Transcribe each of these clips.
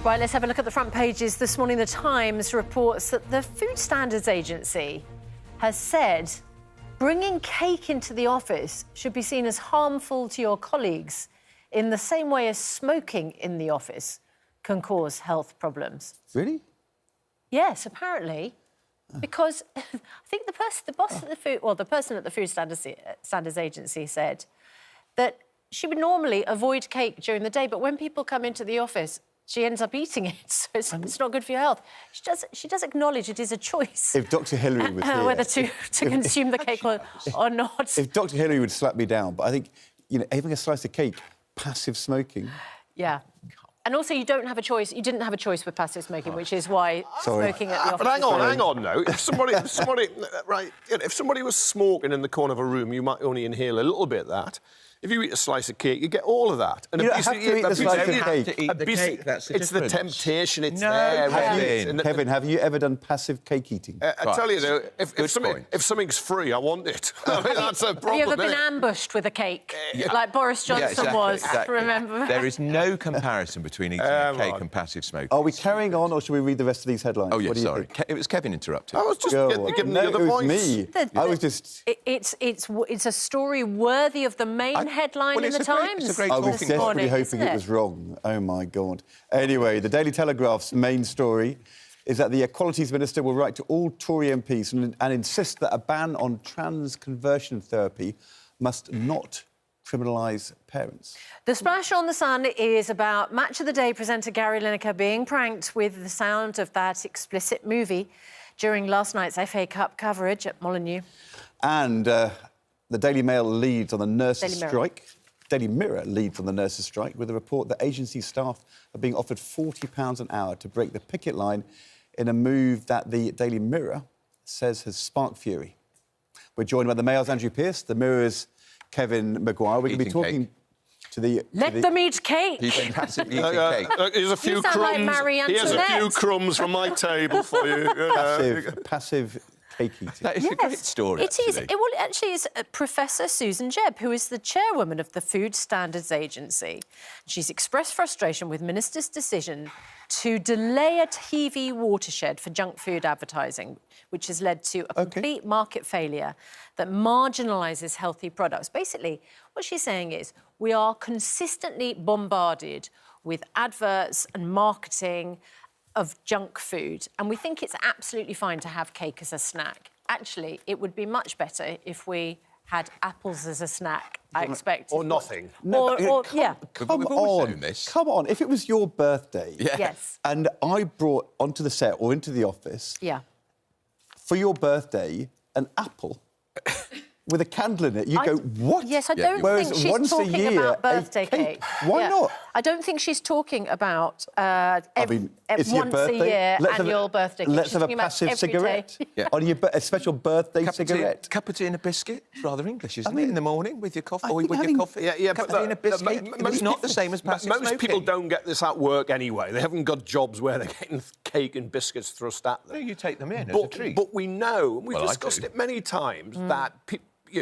Right, let's have a look at the front pages. This morning, The Times reports that the Food Standards Agency has said bringing cake into the office should be seen as harmful to your colleagues in the same way as smoking in the office can cause health problems. Really? Yes, apparently. Because I think the person at the Food Standards Agency said that she would normally avoid cake during the day, but when people come into the office, she ends up eating it, so it's not good for your health. She does acknowledge it is a choice. If Dr. Hillary was here... whether to consume the cake or not. If Dr. Hillary would slap me down, but I think, you know, having a slice of cake, passive smoking... Yeah. And also, you don't have a choice. You didn't have a choice with passive smoking, which is why smoking at the office... But hang on now. If somebody if somebody was smoking in the corner of a room, you might only inhale a little bit of that. If you eat a slice of cake, you get all of that. And you don't have to eat the slice of cake. It's the temptation, it's no, there. Kevin, have you ever done passive cake eating? I tell you, though, if something's free, I want it. I mean, that's a problem. Have you ever been ambushed with a cake, like Boris Johnson was, remember? There is no comparison between eating a cake and passive smoking. Are we carrying on, or should we read the rest of these headlines? Oh, yes, sorry. It was Kevin interrupted. I was just giving the other voice. Me. I was just... It's a story worthy of the main headline in the Times. It's a great I was desperately hoping it was wrong. Oh, my God. Anyway, the Daily Telegraph's main story is that the Equalities Minister will write to all Tory MPs and insist that a ban on trans conversion therapy must not criminalise parents. The splash on the Sun is about Match of the Day presenter Gary Lineker being pranked with the sound of that explicit movie during last night's FA Cup coverage at Molineux. And the Daily Mail leads on the nurses' strike. Daily Mirror leads on the nurses' strike with a report that agency staff are being offered £40 an hour to break the picket line in a move that the Daily Mirror says has sparked fury. We're joined by the Mail's Andrew Pearce, the Mirror's Kevin Maguire. We're going to be talking to the... Let them eat cake! He's been passively eating cake. Here's a few crumbs. Like Here's a few crumbs from my table for you. Passive cake eating. That is a great story, It is. Well, it actually is Professor Susan Jebb, who is the chairwoman of the Food Standards Agency. She's expressed frustration with Minister's decision to delay a TV watershed for junk food advertising, which has led to a complete market failure that marginalises healthy products. Basically, what she's saying is we are consistently bombarded with adverts and marketing of junk food, and we think it's absolutely fine to have cake as a snack. Actually, it would be much better if we had apples as a snack, I expect. Or nothing. Come on. If it was your birthday... Yes. ...and I brought onto the set or into the office... Yeah. ...for your birthday, an apple... with a candle in it, you go, what? Yes, I don't think she's talking about birthday cake. Why not? I don't think she's talking about it's your once birthday. a year annual birthday cake. Let's have a passive cigarette. On a special birthday cigarette. Cup of tea and a biscuit. It's rather English, isn't it? In the morning with your coffee. Or with your coffee. Cup of tea and a biscuit. It's not the same as passive smoking. Most people don't get this at work anyway. They haven't got jobs where they're getting cake and biscuits thrust at them. No, you take them in as a treat. But we know, and we've discussed it many times, that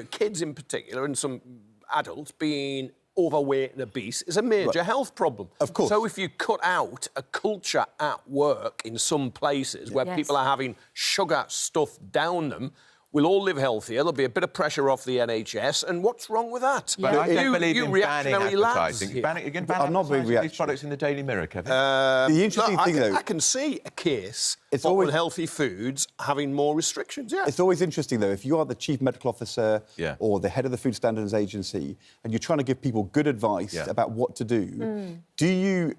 kids in particular and some adults being overweight and obese is a major health problem. Of course. So if you cut out a culture at work in some places where people are having sugar stuffed down them, we'll all live healthier, there'll be a bit of pressure off the NHS, and what's wrong with that? But I don't believe in banning advertising. I'm not being reactionary. These products in the Daily Mirror, Kevin. The interesting thing, though... I can see a case for unhealthy foods having more restrictions, It's always interesting, though, if you are the Chief Medical Officer or the head of the Food Standards Agency and you're trying to give people good advice about what to do, do you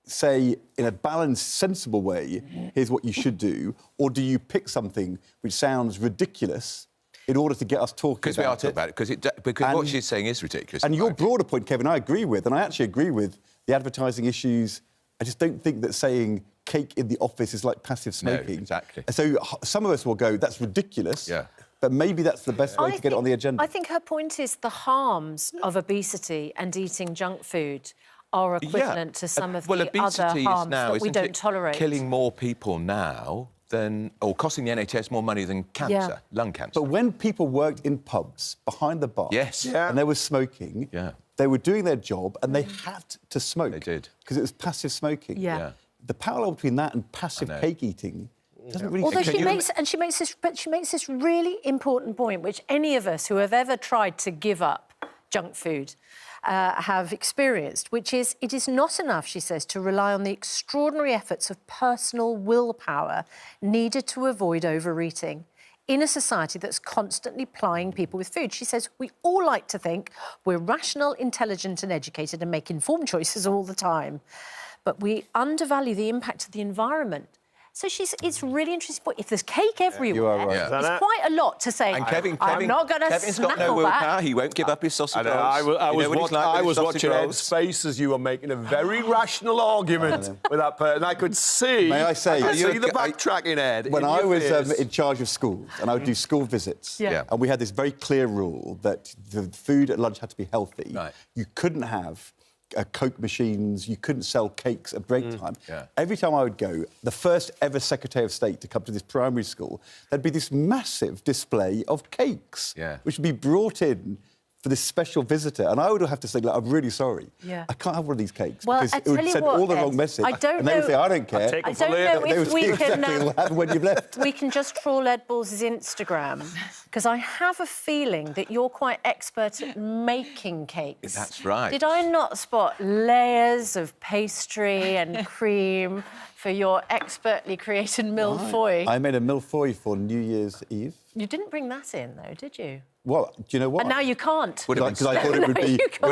say, in a balanced, sensible way, here's what you should do, or do you pick something which sounds ridiculous in order to get us talking about it? Because we are talking about it, because what she's saying is ridiculous. And your broader point, Kevin, I agree with, and I actually agree with the advertising issues. I just don't think that saying cake in the office is like passive smoking. No, exactly. So some of us will go, that's ridiculous. But maybe that's the best way to get it on the agenda. I think her point is the harms of obesity and eating junk food are equivalent to some of the other harms that we don't tolerate. Killing more people now than, or costing the NHS more money than cancer, lung cancer. But when people worked in pubs behind the bar, and there was smoking, they were doing their job and they had to smoke. They did. Because it was passive smoking. the parallel between that and passive cake eating doesn't really... Although she makes this really important point, which any of us who have ever tried to give up junk food have experienced, which is it is not enough, she says, to rely on the extraordinary efforts of personal willpower needed to avoid overeating in a society that's constantly plying people with food. She says, we all like to think we're rational, intelligent and educated and make informed choices all the time, but we undervalue the impact of the environment. So it's really interesting point. If there's cake everywhere, you are right. It's quite a lot to say, and I'm not going to Kevin's got no willpower. that. He won't give up his sausage rolls. I was watching Ed's face as you were making a very rational argument with that person. I could see... May I say... I could see the backtracking, Ed. When I was in charge of schools, and I would do school visits, and we had this very clear rule that the food at lunch had to be healthy. Right. You couldn't have... Coke machines, you couldn't sell cakes at break time. Every time I would go, the first ever Secretary of State to come to this primary school, there'd be this massive display of cakes, which would be brought in for this special visitor. And I would have to say, like, I'm really sorry. I can't have one of these cakes because it would send all the wrong message. I don't and they would say, I don't care. I don't know if we can... Exactly when you've left. We can just trawl Ed Balls' Instagram, because I have a feeling that you're quite expert at making cakes. That's right. Did I not spot layers of pastry and cream for your expertly created millefeuille? I made a millefeuille for New Year's Eve. You didn't bring that in, though, did you? Well, do you know what? And now you can't. Because I thought it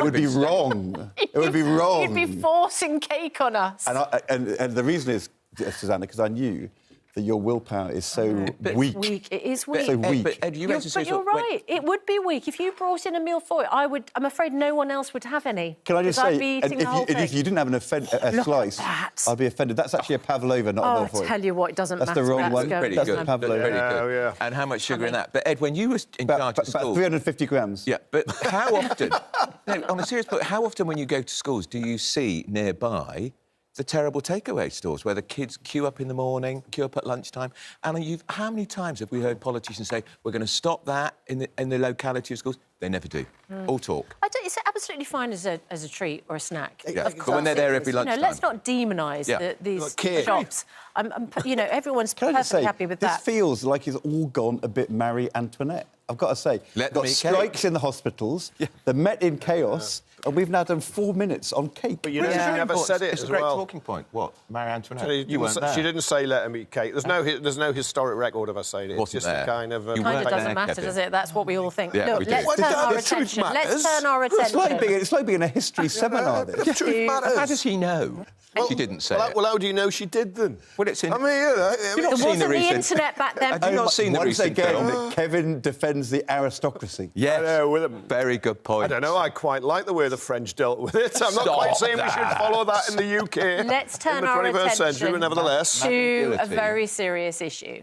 would be wrong. It would be wrong. You'd be forcing cake on us. And the reason is, Susanna, because I knew that your willpower is so weak. It is weak. So weak. But Ed, you're right. It would be weak. If you brought in a millefeuille, I'm afraid no one else would have any. Can I just say, if you didn't have a slice, I'd be offended. That's actually a pavlova, not a millefeuille. I tell you what, it doesn't matter. That's the wrong one. Very That's good. the pavlova. Very good. And how much sugar in that? But Ed, when you were in charge of schools... About 350 grams. Yeah, but how often... No, on a serious point, how often when you go to schools do you see nearby the terrible takeaway stores where the kids queue up in the morning, queue up at lunchtime? And how many times have we heard politicians say, we're going to stop that in the locality of schools? They never do. All talk. It's absolutely fine as a treat or a snack. Yeah, but when they're there every lunchtime... let's not demonise these shops. Everyone's perfectly happy with that. This feels like it's all gone a bit Marie Antoinette. I've got to say, we've got strikes in the hospitals, the Met in chaos, and we've now done 4 minutes on cake. But you know, she never said it It's as a great well. talking point. What? Marie Antoinette? You weren't there. She didn't say let them eat cake. There's no historic record of her saying it. It's just a kind of... It kind of doesn't matter, does it? That's what we all think. Yeah, Look, let's turn our attention. Let's turn our attention. It's like being a history seminar. The truth matters. How does he know? She didn't say it. Well, how do you know she did then? Well, it's in... I mean, there wasn't the internet back then. Have you not seen the recent film? Once again, Kevin defends the aristocracy. Yes, very good point. I don't know, I quite like the way the French dealt with it. I'm not quite saying we should follow that in the UK. Let's turn in the our 21st century, but attention nevertheless. to a very serious issue.